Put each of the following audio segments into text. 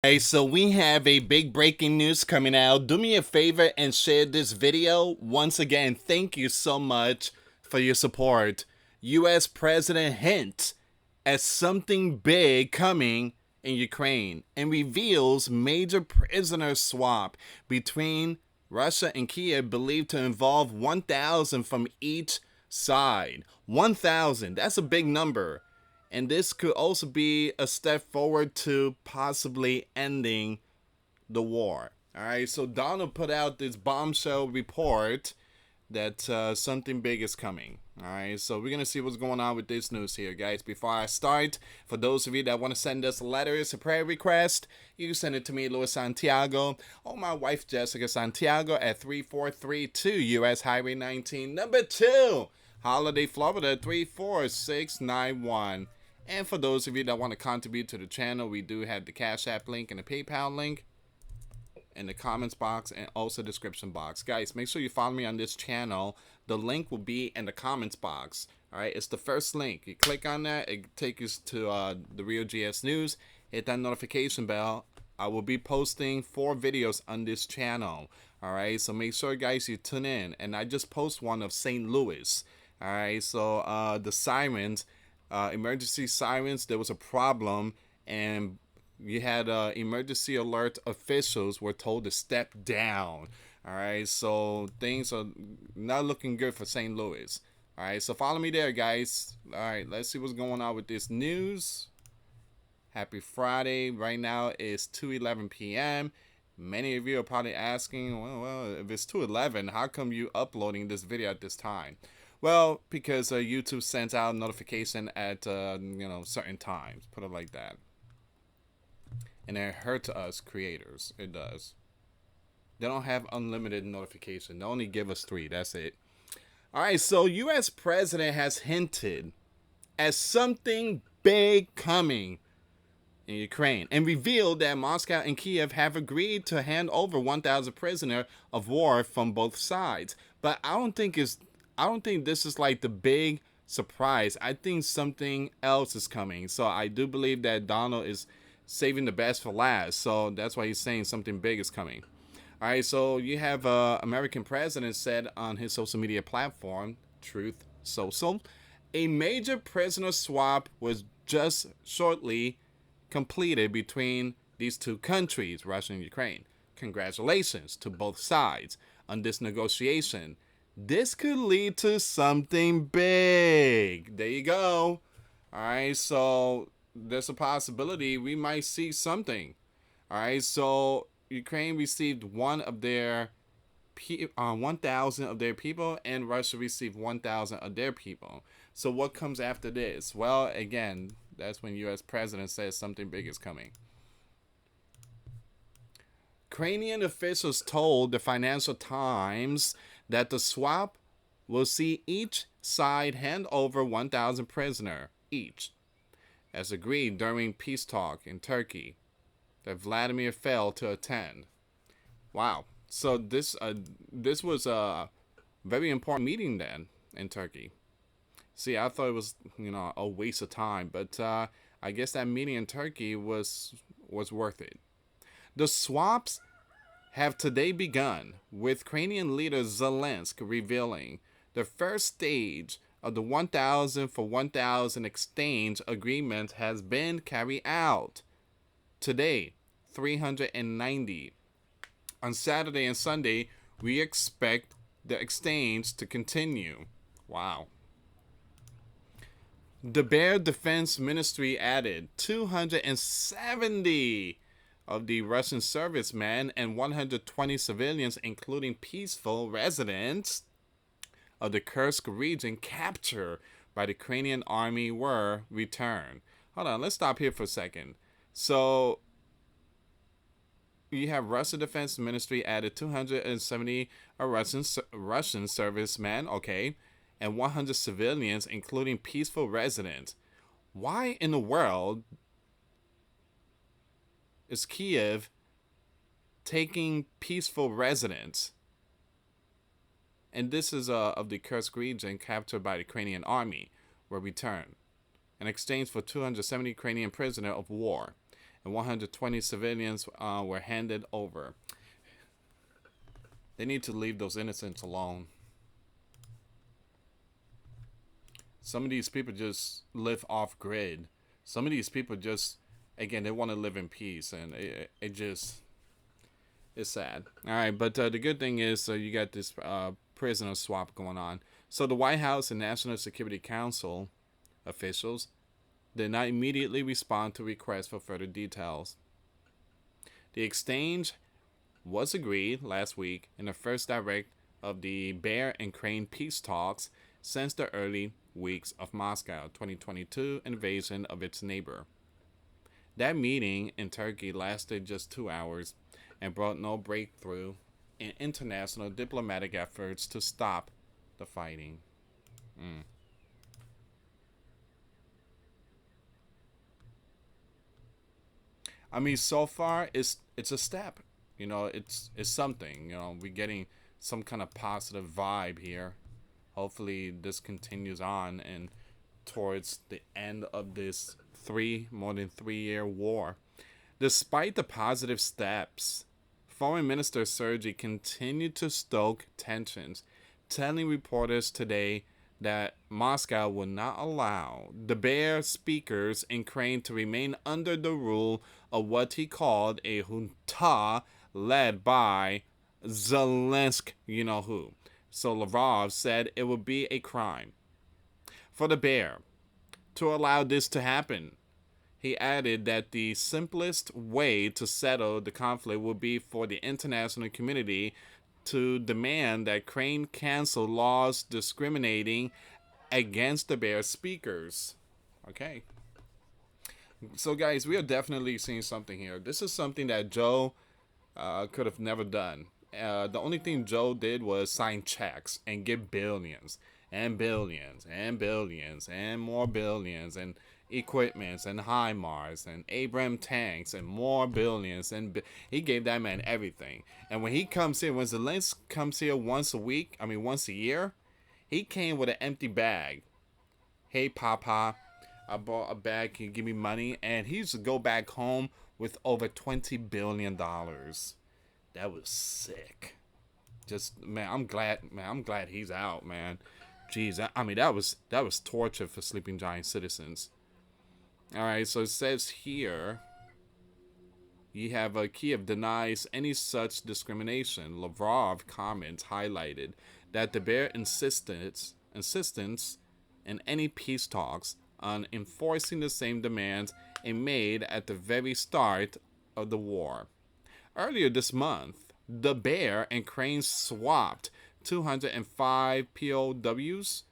Hey, so we have a big breaking news coming out. Do me a favor and share this video. Once again, thank you so much for your support. US President hints at something big coming in Ukraine and reveals major prisoner swap between Russia and Kiev believed to involve 1,000 from each side. 1,000, that's a big number. And this could also be a step forward to possibly ending the war. All right, so Donald put out this bombshell report that something big is coming. All right, so we're gonna see what's going on with this news here, guys. Before I start, for those of you that want to send us letters, a prayer request, you can send it to me, US Santiago, or my wife Jessica Santiago at 3432 US Highway 19, number 2, Holiday, Florida 34691. And for those of you that want to contribute to the channel, we do have the Cash App link and the PayPal link in the comments box and also description box. Guys, make sure you follow me on this channel. The link will be in the comments box. All right, it's the first link. You click on that, it takes you to the Real GS News. Hit that notification bell. I will be posting 4 videos on this channel. All right, so make sure, guys, you tune in. And I just post one of St. Louis. All right, so the sirens. Emergency sirens, there was a problem, and you had emergency alert officials were told to step down. All right, so things are not looking good for St. Louis. All right, so follow me there, guys. All right, let's see what's going on with this news. Happy Friday. Right now it's 2:11 p.m. Many of you are probably asking, well, if it's 2:11, how come you uploading this video at this time? Well, because YouTube sends out notification at certain times. Put it like that, and it hurts us creators. It does. They don't have unlimited notification. They only give us 3. That's it. All right. So, U.S. President has hinted at something big coming in Ukraine and revealed that Moscow and Kiev have agreed to hand over 1,000 prisoners of war from both sides. But I don't think this is like the big surprise. I think something else is coming. So I do believe that Donald is saving the best for last. So that's why he's saying something big is coming. All right, so you have American president said on his social media platform, Truth Social, a major prisoner swap was just shortly completed between these two countries, Russia and Ukraine. Congratulations to both sides on this negotiation. This could lead to something big. There you go. All right, so there's a possibility we might see something. All right, so Ukraine received 1,000 of their people, and Russia received 1,000 of their people. So what comes after this? Well, again, that's when U.S. president says something big is coming. Ukrainian officials told the Financial Times that the swap will see each side hand over 1,000 prisoners each, as agreed during peace talk in Turkey that Vladimir failed to attend. Wow. So this was a very important meeting then in Turkey. See, I thought it was a waste of time, but I guess that meeting in Turkey was worth it. The swaps have today begun, with Ukrainian leader Zelensky revealing the first stage of the 1,000 for 1,000 exchange agreement has been carried out. Today, 390. On Saturday and Sunday, we expect the exchange to continue. Wow. The Bear Defense Ministry added 270 of the Russian servicemen and 120 civilians, including peaceful residents of the Kursk region captured by the Ukrainian army, were returned. Hold on, let's stop here for a second. So you have Russian Defense Ministry added 270 Russian servicemen, okay, and 100 civilians, including peaceful residents. Why in the world is Kiev taking peaceful residents? And this is of the Kursk region captured by the Ukrainian army, were returned in exchange for 270 Ukrainian prisoners of war. and 120 civilians were handed over. They need to leave those innocents alone. Some of these people just live off grid. Some of these people just, again, they want to live in peace, and it just, it's sad. All right, but the good thing is, you got this prisoner swap going on. So the White House and National Security Council officials did not immediately respond to requests for further details. The exchange was agreed last week in the first direct of the Bear and Crane peace talks since the early weeks of Moscow 2022 invasion of its neighbor. That meeting in Turkey lasted just 2 hours and brought no breakthrough in international diplomatic efforts to stop the fighting. I mean, so far it's a step. You know, it's something. You know, we're getting some kind of positive vibe here. Hopefully, this continues on and towards the end of this more than 3 year war. Despite the positive steps, Foreign Minister Sergei continued to stoke tensions, telling reporters today that Moscow will not allow the Bear speakers in Ukraine to remain under the rule of what he called a junta led by Zelensky, you know who. So Lavrov said it would be a crime for the Bear to allow this to happen. He added that the simplest way to settle the conflict would be for the international community to demand that Ukraine cancel laws discriminating against the Bear speakers. Okay. So guys, we are definitely seeing something here. This is something that Joe could have never done. The only thing Joe did was sign checks and give billions and billions and billions and more billions and equipments and HIMARS and Abrams tanks and more billions, and he gave that man everything. And when he comes here, when Zelensky comes here once a year, he came with an empty bag. Hey, Papa, I bought a bag. Can you give me money? And he used to go back home with over $20 billion. That was sick. Just, man, I'm glad he's out, man. Jeez, I mean, that was torture for Sleeping Giant citizens. All right, so it says here, you have Kiev denies any such discrimination. Lavrov comments highlighted that the Bear insistence in any peace talks on enforcing the same demands it made at the very start of the war. Earlier this month, the Bear and Crane swapped 205 POWs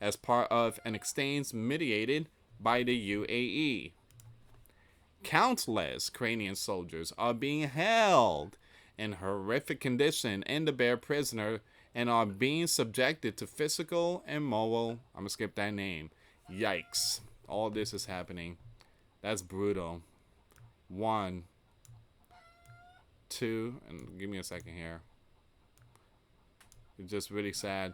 as part of an exchange mediated by the UAE. Countless Ukrainian soldiers are being held in horrific condition in the Bear prisoner and are being subjected to physical and moral. I'm gonna skip that name. Yikes. All this is happening. That's brutal. 1, 2, and give me a second here. It's just really sad.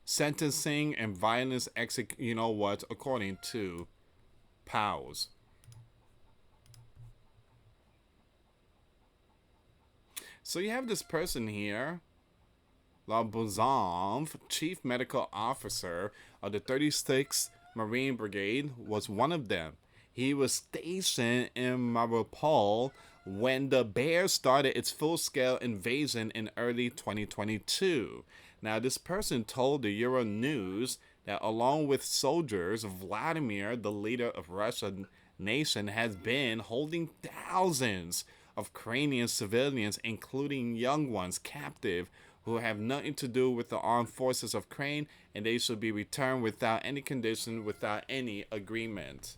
Sentencing and violence according to POWs. So you have this person here, Labuzov, Chief Medical Officer of the 36th Marine Brigade, was one of them. He was stationed in Mariupol when the Bear started its full-scale invasion in early 2022. Now, this person told the Euronews that along with soldiers, Vladimir, the leader of Russian nation, has been holding thousands of Ukrainian civilians, including young ones, captive, who have nothing to do with the armed forces of Ukraine, and they should be returned without any condition, without any agreement.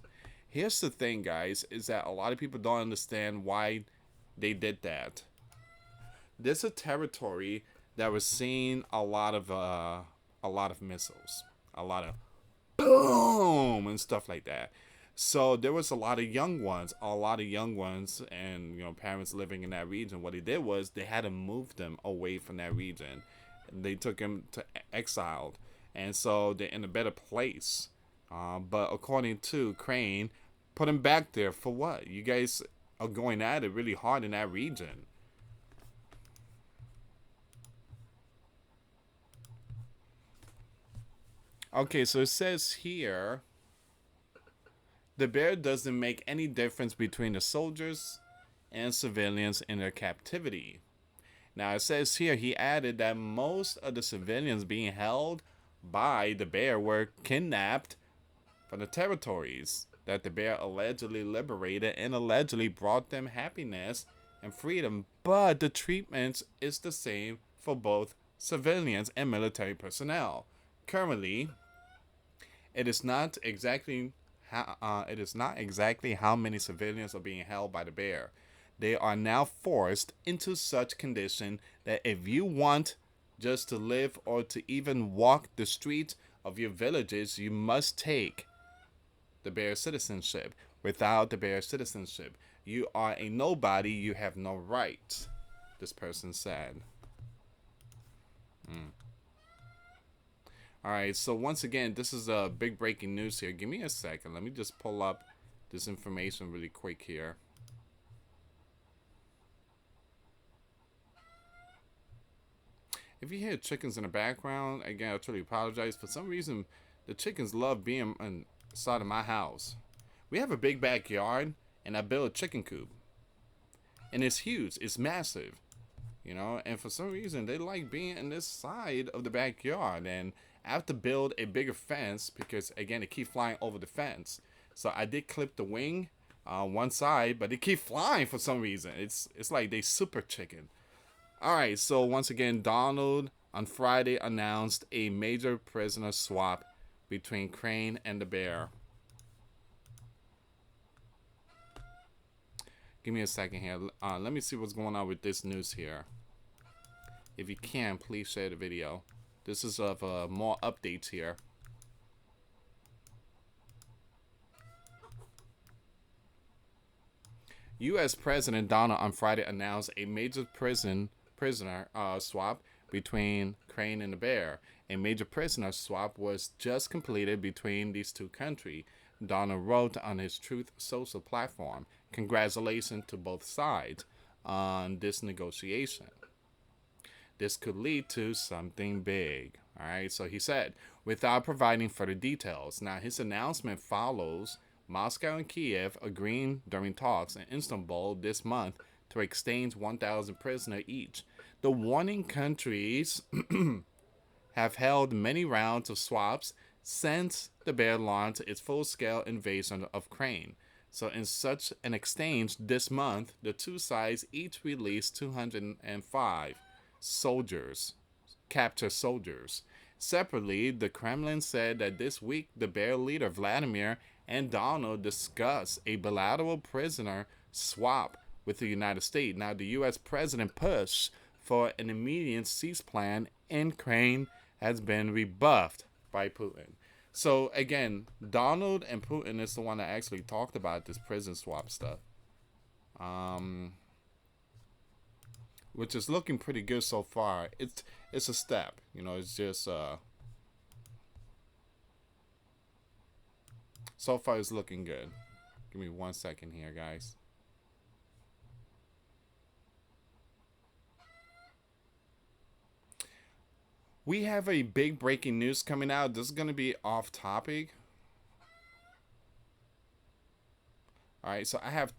Here's the thing, guys, is that a lot of people don't understand why they did that. There's a territory that was seeing a lot of missiles, a lot of boom and stuff like that. So there was a lot of young ones, and parents living in that region. What they did was they had to move them away from that region. They took them to exiled, and so they're in a better place. But according to Crane, Put him back there for what? You guys are going at it really hard in that region. Okay, so it says here the bear doesn't make any difference between the soldiers and civilians in their captivity. Now it says here he added that most of the civilians being held by the bear were kidnapped from the territories that the bear allegedly liberated and allegedly brought them happiness and freedom. But the treatment is the same for both civilians and military personnel. Currently, it is not exactly how many civilians are being held by the bear. They are now forced into such condition that if you want just to live or to even walk the streets of your villages, you must take the bear citizenship. Without the bear citizenship, you are a nobody. You have no rights, this person said. All right, so once again, this is a big breaking news here. Give me a second. Let me just pull up this information really quick here. If you hear chickens in the background, again, I truly apologize. For some reason, the chickens love being inside of my house. We have a big backyard, and I built a chicken coop. And it's huge. It's massive. You know, and for some reason, they like being in this side of the backyard. And I have to build a bigger fence because, again, they keep flying over the fence. So I did clip the wing on one side, but they keep flying for some reason. It's like they super chicken. All right, so once again, Donald on Friday announced a major prisoner swap between Crane and the bear. Give me a second here. Let me see what's going on with this news here. If you can, please share the video. This is of more updates here. US President Donald on Friday announced a major prisoner swap between Crane and the bear. A major prisoner swap was just completed between these two countries. Donald wrote on his Truth Social platform, "Congratulations to both sides on this negotiation. This could lead to something big." All right, so he said, without providing further details. Now, his announcement follows Moscow and Kiev agreeing during talks in Istanbul this month to exchange 1,000 prisoners each. The warning countries have held many rounds of swaps since the bear launched its full-scale invasion of Crane. So in such an exchange this month, the two sides each released 205 captured soldiers. Separately, the Kremlin said that this week the bear leader Vladimir and Donald discussed a bilateral prisoner swap with the United States. Now, the U.S. president pushed for an immediate cease plan in Crane has been rebuffed by Putin. So again, Donald and Putin is the one that actually talked about this prison swap stuff, which is looking pretty good so far. It's a step, you know. It's just so far it's looking good. Give me 1 second here, guys. We have a big breaking news coming out. This is going to be off topic. All right, so I have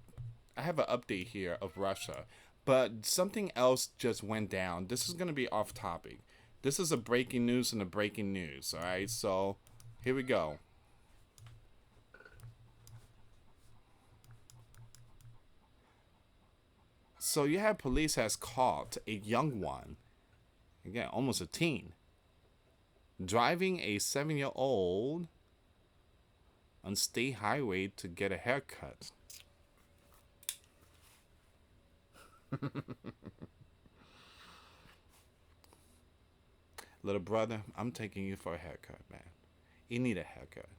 an update here of Russia, but something else just went down. This is going to be off topic. This is a breaking news and a breaking news. All right, so here we go. So you have police has caught a young one, again, almost a teen, driving a 7-year-old on state highway to get a haircut. Little brother, I'm taking you for a haircut, man. You need a haircut.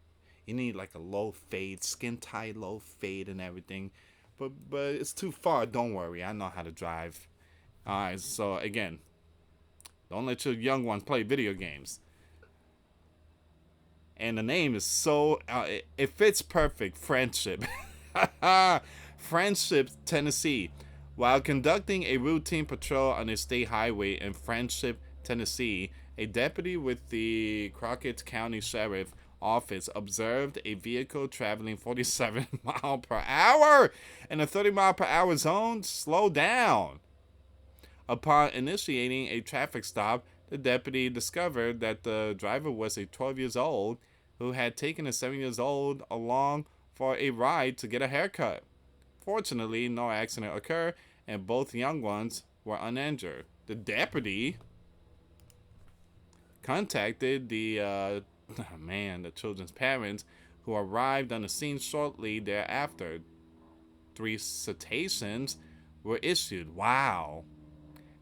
You need like a low fade, skin tight, low fade and everything. But it's too far. Don't worry. I know how to drive. All right, so again, don't let your young ones play video games. And the name is so... it fits perfect. Friendship. Friendship, Tennessee. While conducting a routine patrol on a state highway in Friendship, Tennessee, a deputy with the Crockett County Sheriff Office observed a vehicle traveling 47 mile per hour in a 30 mile per hour zone. Slow down. Upon initiating a traffic stop, the deputy discovered that the driver was a 12 years old who had taken a 7 years old along for a ride to get a haircut. Fortunately, no accident occurred and both young ones were uninjured. The deputy contacted the children's parents, who arrived on the scene shortly thereafter. 3 citations were issued. Wow.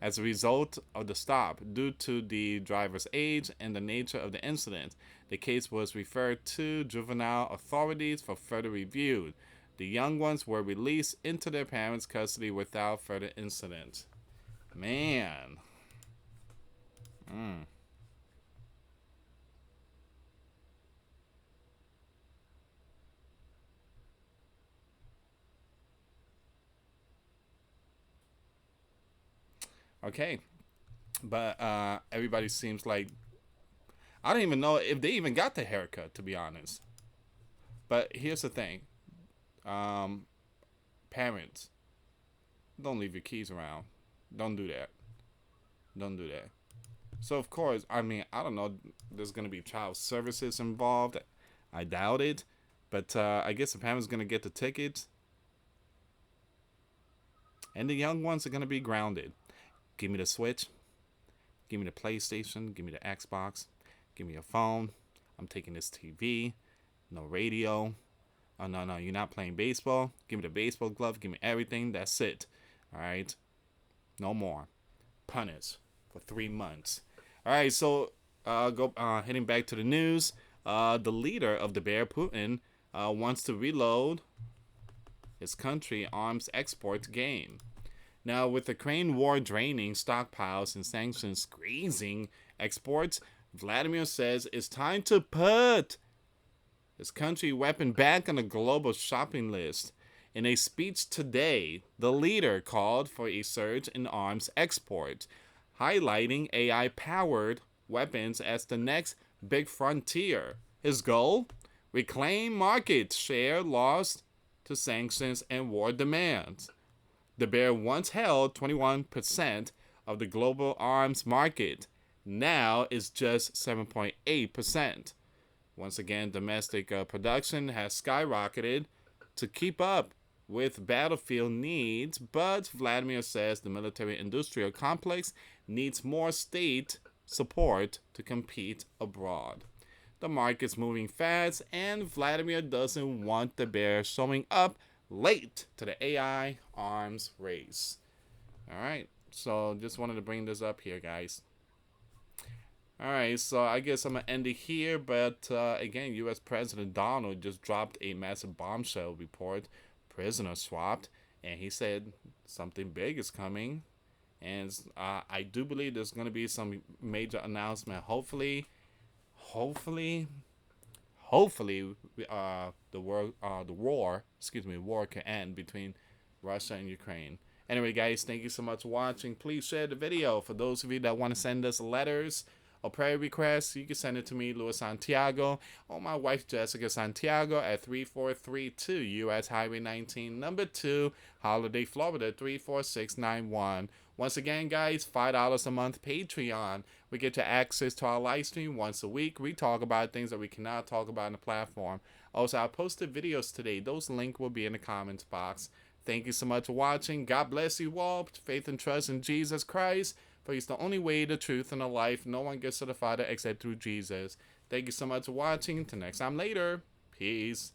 As a result of the stop, due to the driver's age and the nature of the incident, the case was referred to juvenile authorities for further review. The young ones were released into their parents' custody without further incident. Man. Okay. But everybody seems like, I don't even know if they even got the haircut, to be honest. But here's the thing. Parents, don't leave your keys around. Don't do that. Don't do that. So, of course, I mean, I don't know, there's going to be child services involved. I doubt it. But I guess the parents going to get the tickets. And the young ones are going to be grounded. Give me the Switch. Give me the PlayStation. Give me the Xbox. Give me a phone. I'm taking this TV. No radio. Oh, no, you're not playing baseball. Give me the baseball glove. Give me everything. That's it. All right? No more. Punish for 3 months. All right, so heading back to the news. The leader of the Bear, Putin, wants to reload his country arms export game. Now, with the Ukraine war draining stockpiles and sanctions squeezing exports, Vladimir says it's time to put his country weapon back on the global shopping list. In a speech today, the leader called for a surge in arms export, highlighting AI-powered weapons as the next big frontier. His goal? Reclaim market share lost to sanctions and war demands. The Bear once held 21% of the global arms market. Now it's just 7.8%. Once again, domestic production has skyrocketed to keep up with battlefield needs, but Vladimir says the military-industrial complex needs more state support to compete abroad. The market's moving fast, and Vladimir doesn't want the Bear showing up late to the AI arms race. All right, so just wanted to bring this up here, guys. All right, so I guess I'm going to end it here, but again, U.S. President Donald just dropped a massive bombshell report, prisoner swapped, and he said something big is coming, and I do believe there's going to be some major announcement. Hopefully, the war can end between Russia and Ukraine. Anyway, guys, thank you so much for watching. Please share the video. For those of you that want to send us letters or prayer requests, you can send it to me, US Santiago, or my wife, Jessica Santiago, at 3432 US Highway 19, number 2, Holiday, Florida, 34691. Once again, guys, $5 a month Patreon. We get to access to our live stream once a week. We talk about things that we cannot talk about on the platform. Also, I posted videos today. Those links will be in the comments box. Thank you so much for watching. God bless you all. Faith and trust in Jesus Christ. For he's the only way, the truth, and the life. No one gets to the Father except through Jesus. Thank you so much for watching. Till next time later. Peace.